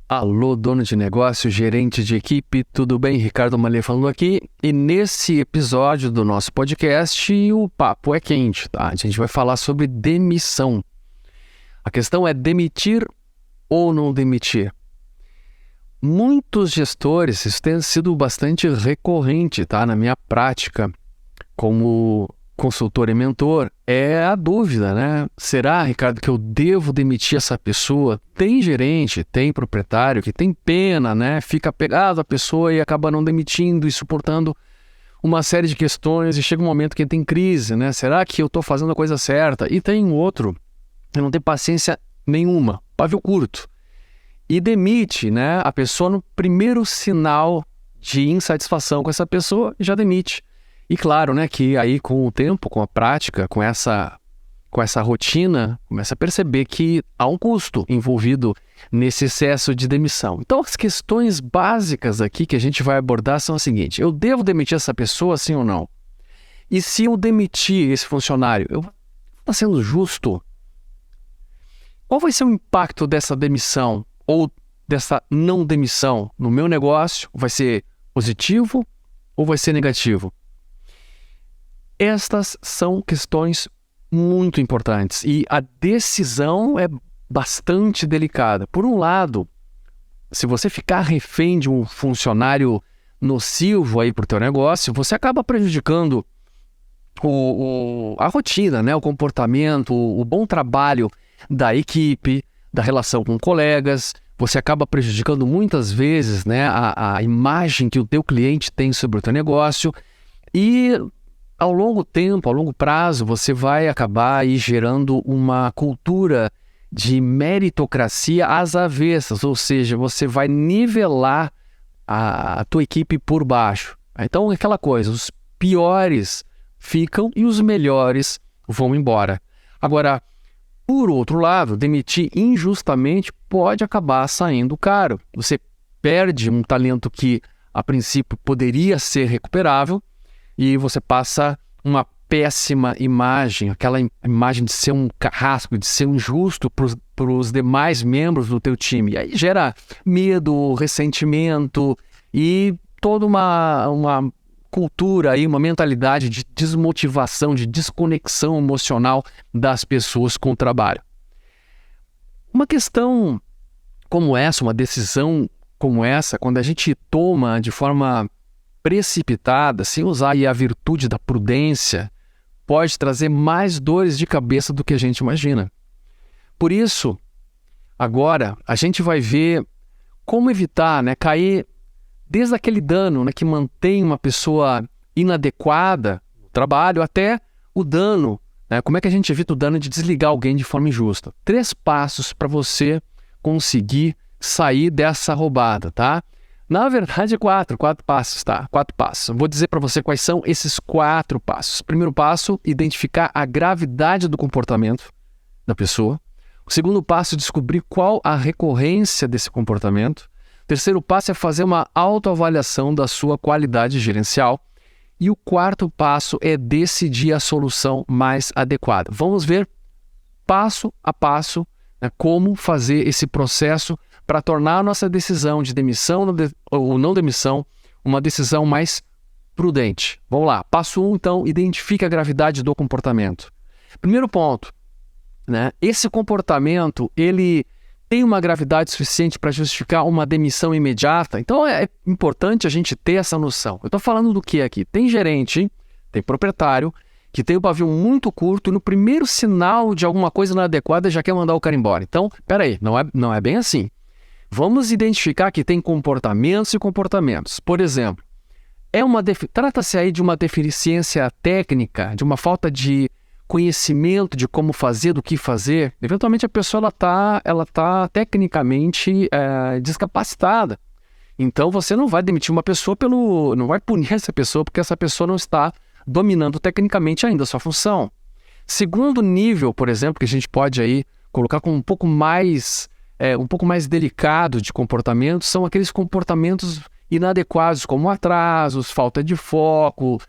Alô, dono de negócio, gerente de equipe, tudo bem? Ricardo Malê falando aqui. E nesse episódio do nosso podcast, o papo é quente, tá? A gente vai falar sobre demissão. A questão é demitir ou não demitir. Muitos gestores, isso tem sido bastante recorrente, tá? Na minha prática, como consultor e mentor, é a dúvida, né? Será, Ricardo, que eu devo demitir essa pessoa? Tem gerente, tem proprietário que tem pena, né? Fica apegado à pessoa e acaba não demitindo e suportando uma série de questões e chega um momento que tem crise, né? Será que eu estou fazendo a coisa certa? E tem outro que não tem paciência nenhuma, pavio curto, e demite, né, a pessoa no primeiro sinal de insatisfação com essa pessoa, já demite. E claro, né, que aí com o tempo, com a prática, com essa rotina, começa a perceber que há um custo envolvido nesse excesso de demissão. Então as questões básicas aqui que a gente vai abordar são as seguintes: eu devo demitir essa pessoa, sim ou não? E se eu demitir esse funcionário, eu estou sendo justo? Qual vai ser o impacto dessa demissão ou dessa não demissão no meu negócio? Vai ser positivo ou vai ser negativo? Estas são questões muito importantes e a decisão é bastante delicada. Por um lado, se você ficar refém de um funcionário nocivo aí para o teu negócio, você acaba prejudicando a rotina, né? O comportamento, o bom trabalho da equipe, da relação com colegas. Você acaba prejudicando muitas vezes, né, a imagem que o teu cliente tem sobre o teu negócio e ao longo tempo, ao longo prazo, você vai acabar aí gerando uma cultura de meritocracia às avessas, ou seja, você vai nivelar a tua equipe por baixo. Então, aquela coisa, os piores ficam e os melhores vão embora. Agora, por outro lado, demitir injustamente pode acabar saindo caro. Você perde um talento que, a princípio, poderia ser recuperável, e você passa uma péssima imagem, aquela imagem de ser um carrasco, de ser injusto para os demais membros do teu time. E aí gera medo, ressentimento e toda uma cultura, aí, uma mentalidade de desmotivação, de desconexão emocional das pessoas com o trabalho. Uma questão como essa, uma decisão como essa, quando a gente toma de forma precipitada, sem usar aí a virtude da prudência, pode trazer mais dores de cabeça do que a gente imagina. Por isso, agora, a gente vai ver como evitar, né, cair desde aquele dano, né, que mantém uma pessoa inadequada no trabalho até o dano, né, como é que a gente evita o dano de desligar alguém de forma injusta. 3 passos para você conseguir sair dessa roubada, tá? Na verdade, é 4 passos, tá? 4 passos. Vou dizer para você quais são esses 4 passos. Primeiro passo, identificar a gravidade do comportamento da pessoa. O segundo passo, descobrir qual a recorrência desse comportamento. O terceiro passo é fazer uma autoavaliação da sua qualidade gerencial. E o 4º passo é decidir a solução mais adequada. Vamos ver passo a passo, né, como fazer esse processo para tornar a nossa decisão de demissão ou não demissão uma decisão mais prudente. Vamos lá. Passo 1, então, identifica a gravidade do comportamento. Primeiro ponto, né? Esse comportamento, ele tem uma gravidade suficiente para justificar uma demissão imediata? Então é importante a gente ter essa noção. Eu estou falando do que aqui? Tem gerente, tem proprietário, que tem o pavio muito curto e no primeiro sinal de alguma coisa inadequada já quer mandar o cara embora. Então, peraí, não é bem assim. Vamos identificar que tem comportamentos e comportamentos. Por exemplo, trata-se aí de uma deficiência técnica, de uma falta de conhecimento de como fazer, do que fazer. Eventualmente a pessoa ela tá tecnicamente descapacitada. Então você não vai demitir uma pessoa não vai punir essa pessoa porque essa pessoa não está dominando tecnicamente ainda a sua função. Segundo nível, por exemplo, que a gente pode aí colocar como um pouco mais delicado de comportamento, são aqueles comportamentos inadequados, como atrasos, falta de foco,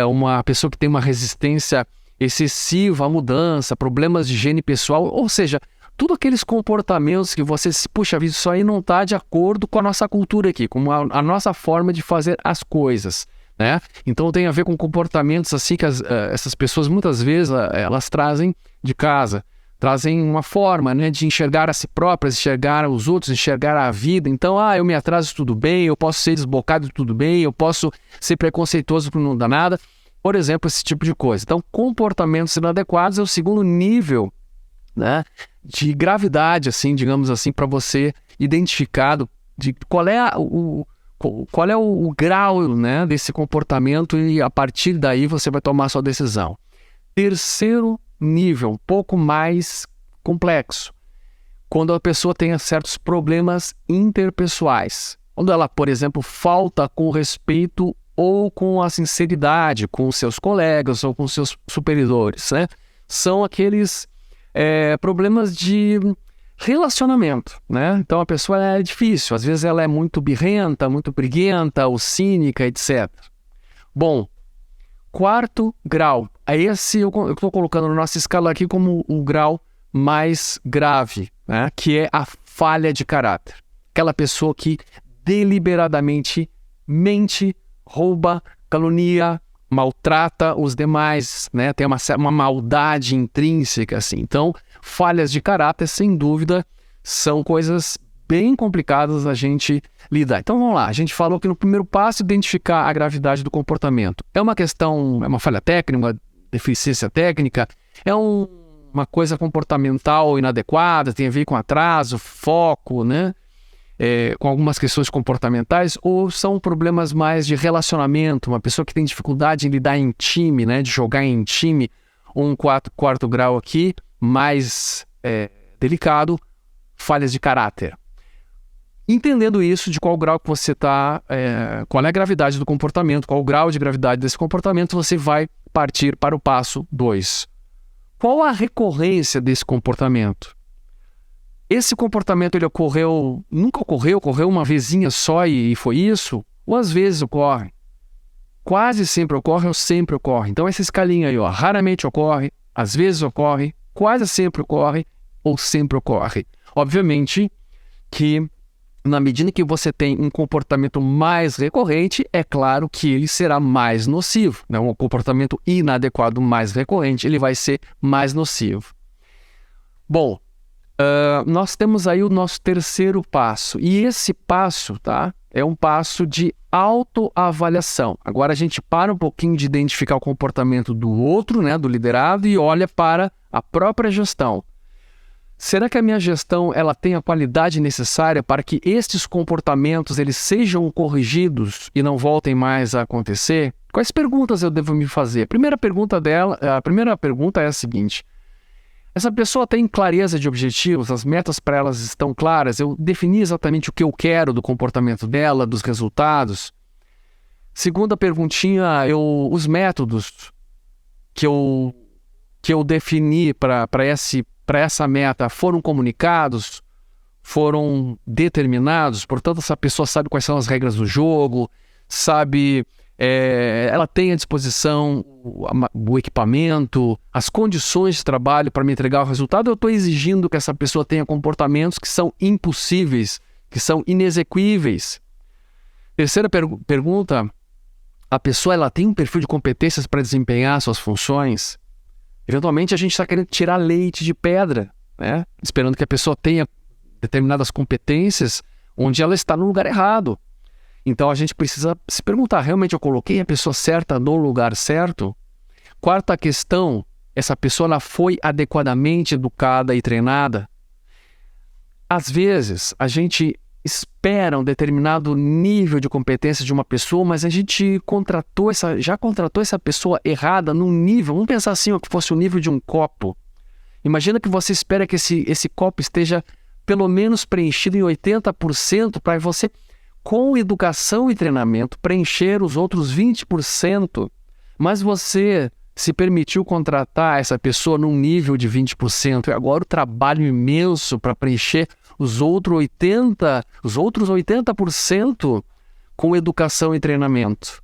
uma pessoa que tem uma resistência excessiva à mudança, problemas de higiene pessoal, ou seja, tudo aqueles comportamentos que você se puxa vida, isso aí não está de acordo com a nossa cultura aqui, com a nossa forma de fazer as coisas, né? Então tem a ver com comportamentos assim que essas pessoas muitas vezes elas trazem de casa, trazem uma forma, né, de enxergar a si próprias, enxergar os outros, enxergar a vida. Então, eu me atraso, tudo bem, eu posso ser desbocado, tudo bem, eu posso ser preconceituoso porque não dá nada. Por exemplo, esse tipo de coisa. Então, comportamentos inadequados é o segundo nível, né, de gravidade, assim, digamos assim, para você identificar de qual é o grau, né, desse comportamento, e a partir daí você vai tomar a sua decisão. Terceiro nível, um pouco mais complexo, quando a pessoa tem certos problemas interpessoais. Quando ela, por exemplo, falta com respeito ou com a sinceridade com seus colegas ou com seus superiores, né? São aqueles problemas de relacionamento, né? Então a pessoa é difícil, às vezes ela é muito birrenta, muito briguenta ou cínica, etc. Bom, quarto grau, esse eu estou colocando na nossa escala aqui como o grau mais grave, né? Que é a falha de caráter. Aquela pessoa que deliberadamente mente, rouba, calunia, maltrata os demais, né? Tem uma maldade intrínseca, assim. Então, falhas de caráter, sem dúvida, são coisas bem complicadas a gente lidar. Então, vamos lá. A gente falou que no primeiro passo, identificar a gravidade do comportamento. É uma questão, é uma falha técnica, uma deficiência técnica, é uma coisa comportamental inadequada, tem a ver com atraso, foco, né? Com algumas questões comportamentais, ou são problemas mais de relacionamento, uma pessoa que tem dificuldade em lidar em time, né, de jogar em time, um quarto grau aqui, mais delicado, falhas de caráter. Entendendo isso, de qual grau que você está, qual é a gravidade do comportamento, qual o grau de gravidade desse comportamento, você vai partir para o passo 2. Qual a recorrência desse comportamento? Esse comportamento ele nunca ocorreu uma vezinha só e foi isso? Ou às vezes ocorre? Quase sempre ocorre ou sempre ocorre? Então essa escalinha aí, raramente ocorre, às vezes ocorre, quase sempre ocorre ou sempre ocorre. Obviamente que na medida que você tem um comportamento mais recorrente, é claro que ele será mais nocivo, né? Um comportamento inadequado mais recorrente, ele vai ser mais nocivo. Bom, nós temos aí o nosso terceiro passo, e esse passo, tá, é um passo de autoavaliação. Agora a gente para um pouquinho de identificar o comportamento do outro, né, do liderado, e olha para a própria gestão. Será que a minha gestão ela tem a qualidade necessária para que estes comportamentos eles sejam corrigidos e não voltem mais a acontecer? Quais perguntas eu devo me fazer? A primeira pergunta é a seguinte: essa pessoa tem clareza de objetivos, as metas para elas estão claras, eu defini exatamente o que eu quero do comportamento dela, dos resultados? Segunda perguntinha, os métodos que eu defini para essa meta foram comunicados, foram determinados, portanto essa pessoa sabe quais são as regras do jogo, sabe... ela tem à disposição o equipamento, as condições de trabalho para me entregar o resultado. Eu estou exigindo que essa pessoa tenha comportamentos que são impossíveis, que são inexequíveis. Terceira pergunta, a pessoa ela tem um perfil de competências para desempenhar suas funções? Eventualmente a gente está querendo tirar leite de pedra, né? Esperando que a pessoa tenha determinadas competências onde ela está no lugar errado. Então a gente precisa se perguntar, realmente eu coloquei a pessoa certa no lugar certo? Quarta questão, essa pessoa ela foi adequadamente educada e treinada? Às vezes a gente espera um determinado nível de competência de uma pessoa, mas a gente já contratou essa pessoa errada num nível, vamos pensar assim, que fosse o nível de um copo. Imagina que você espera que esse copo esteja pelo menos preenchido em 80% para você, com educação e treinamento, preencher os outros 20%, mas você se permitiu contratar essa pessoa num nível de 20%, e agora o trabalho imenso para preencher os outros 80% com educação e treinamento.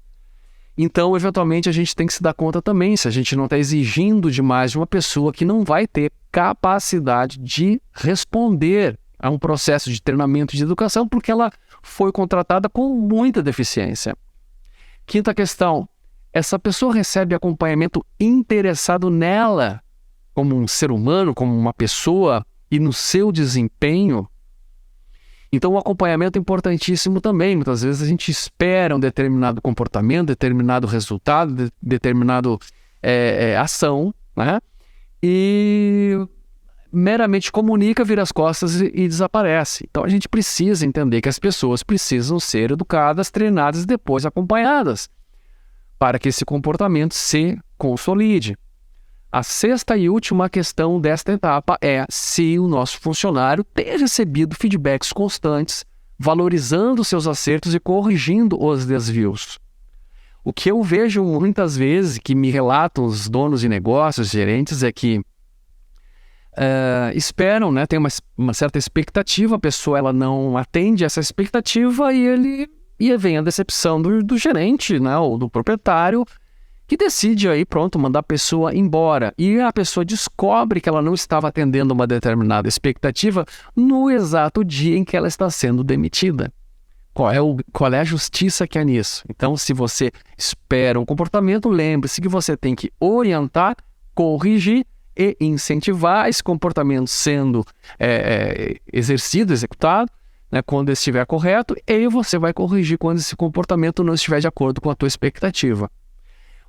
Então, eventualmente, a gente tem que se dar conta também, se a gente não está exigindo demais de uma pessoa que não vai ter capacidade de responder a um processo de treinamento de educação, porque ela foi contratada com muita deficiência. Quinta questão, essa pessoa recebe acompanhamento interessado nela, como um ser humano, como uma pessoa, e no seu desempenho. Então, o acompanhamento é importantíssimo também. Muitas vezes a gente espera um determinado comportamento, determinado resultado, determinado ação, né? E meramente comunica, vira as costas e desaparece. Então, a gente precisa entender que as pessoas precisam ser educadas, treinadas e depois acompanhadas para que esse comportamento se consolide. A sexta e última questão desta etapa é se o nosso funcionário tem recebido feedbacks constantes, valorizando seus acertos e corrigindo os desvios. O que eu vejo muitas vezes, que me relatam os donos de negócios, gerentes, é que esperam, né, tem uma certa expectativa, a pessoa ela não atende essa expectativa e vem a decepção do gerente, né, ou do proprietário, que decide aí, pronto, mandar a pessoa embora. E a pessoa descobre que ela não estava atendendo uma determinada expectativa no exato dia em que ela está sendo demitida. Qual é a justiça que há nisso? Então, se você espera um comportamento, lembre-se que você tem que orientar, corrigir e incentivar esse comportamento sendo exercido, executado, né, quando estiver correto, e você vai corrigir quando esse comportamento não estiver de acordo com a tua expectativa.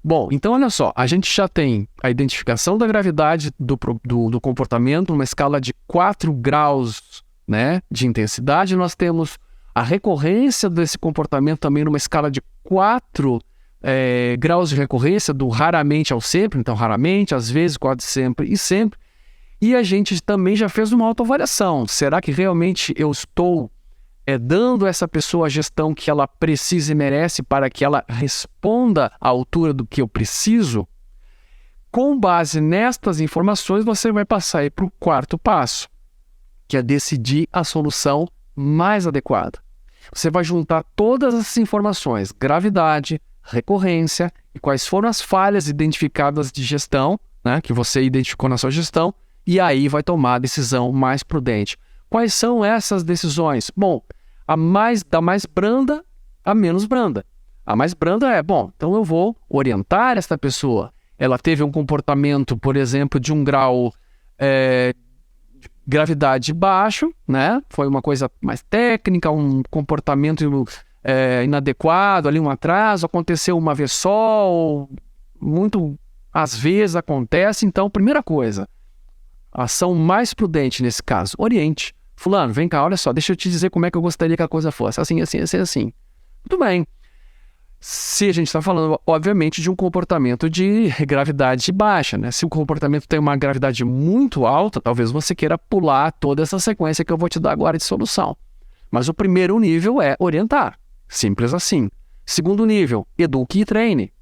Bom, então olha só, a gente já tem a identificação da gravidade do comportamento numa escala de 4 graus, né, de intensidade. Nós temos a recorrência desse comportamento também numa escala de 4 graus de recorrência, do raramente ao sempre, então raramente, às vezes, quase sempre e sempre. E a gente também já fez uma autoavaliação. Será que realmente eu estou dando a essa pessoa a gestão que ela precisa e merece para que ela responda à altura do que eu preciso? Com base nestas informações, você vai passar para o quarto passo, que é decidir a solução mais adequada. Você vai juntar todas essas informações, gravidade, recorrência e quais foram as falhas identificadas de gestão, né, que você identificou na sua gestão, e aí vai tomar a decisão mais prudente. Quais são essas decisões? Bom, da mais branda à menos branda. A mais branda então eu vou orientar esta pessoa. Ela teve um comportamento, por exemplo, de um grau de gravidade baixo, né? Foi uma coisa mais técnica, um comportamento inadequado, ali um atraso, aconteceu uma vez só, ou muito às vezes acontece. Então, primeira coisa, a ação mais prudente nesse caso, oriente. Fulano, vem cá, olha só, deixa eu te dizer como é que eu gostaria que a coisa fosse. Assim, assim, assim, assim. Muito bem. Se a gente está falando, obviamente, de um comportamento de gravidade baixa, né? Se o comportamento tem uma gravidade muito alta, talvez você queira pular toda essa sequência que eu vou te dar agora de solução. Mas o primeiro nível é orientar. Simples assim. Segundo nível, eduque e treine.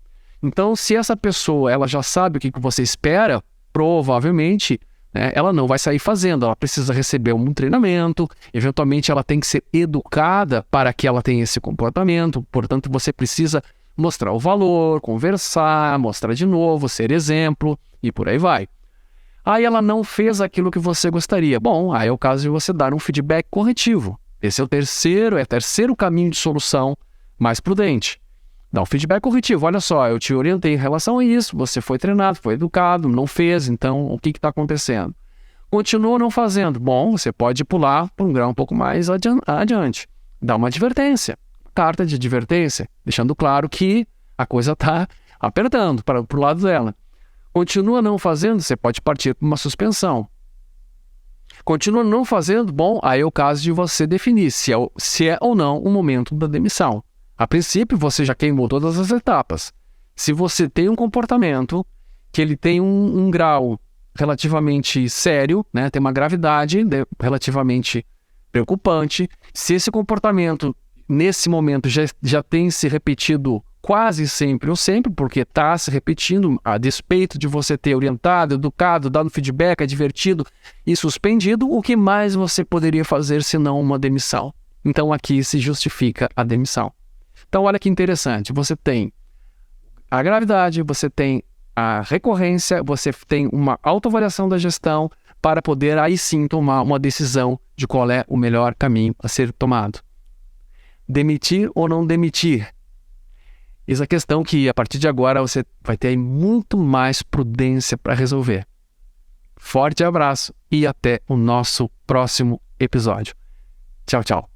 Então, se essa pessoa ela já sabe o que você espera, provavelmente ela não vai sair fazendo, ela precisa receber um treinamento, eventualmente ela tem que ser educada para que ela tenha esse comportamento, portanto você precisa mostrar o valor, conversar, mostrar de novo, ser exemplo e por aí vai. Aí ela não fez aquilo que você gostaria. Bom, aí é o caso de você dar um feedback corretivo. Esse é o terceiro caminho de solução mais prudente. Dá um feedback corretivo. Olha só, eu te orientei em relação a isso, você foi treinado, foi educado, não fez, então o que está acontecendo? Continua não fazendo. Bom, você pode pular para um grau um pouco mais adiante. Dá uma advertência, carta de advertência, deixando claro que a coisa está apertando para o lado dela. Continua não fazendo, você pode partir para uma suspensão. Continua não fazendo, bom, aí é o caso de você definir se é ou não o momento da demissão. A princípio, você já queimou todas as etapas. Se você tem um comportamento que ele tem um grau relativamente sério, né, tem uma gravidade relativamente preocupante, se esse comportamento, nesse momento, já tem se repetido quase sempre ou sempre, porque está se repetindo a despeito de você ter orientado, educado, dado feedback, advertido e suspendido, o que mais você poderia fazer senão uma demissão? Então, aqui se justifica a demissão. Então, olha que interessante, você tem a gravidade, você tem a recorrência, você tem uma autoavaliação da gestão, para poder aí sim tomar uma decisão de qual é o melhor caminho a ser tomado. Demitir ou não demitir? Essa questão que a partir de agora você vai ter muito mais prudência para resolver. Forte abraço e até o nosso próximo episódio. Tchau, tchau.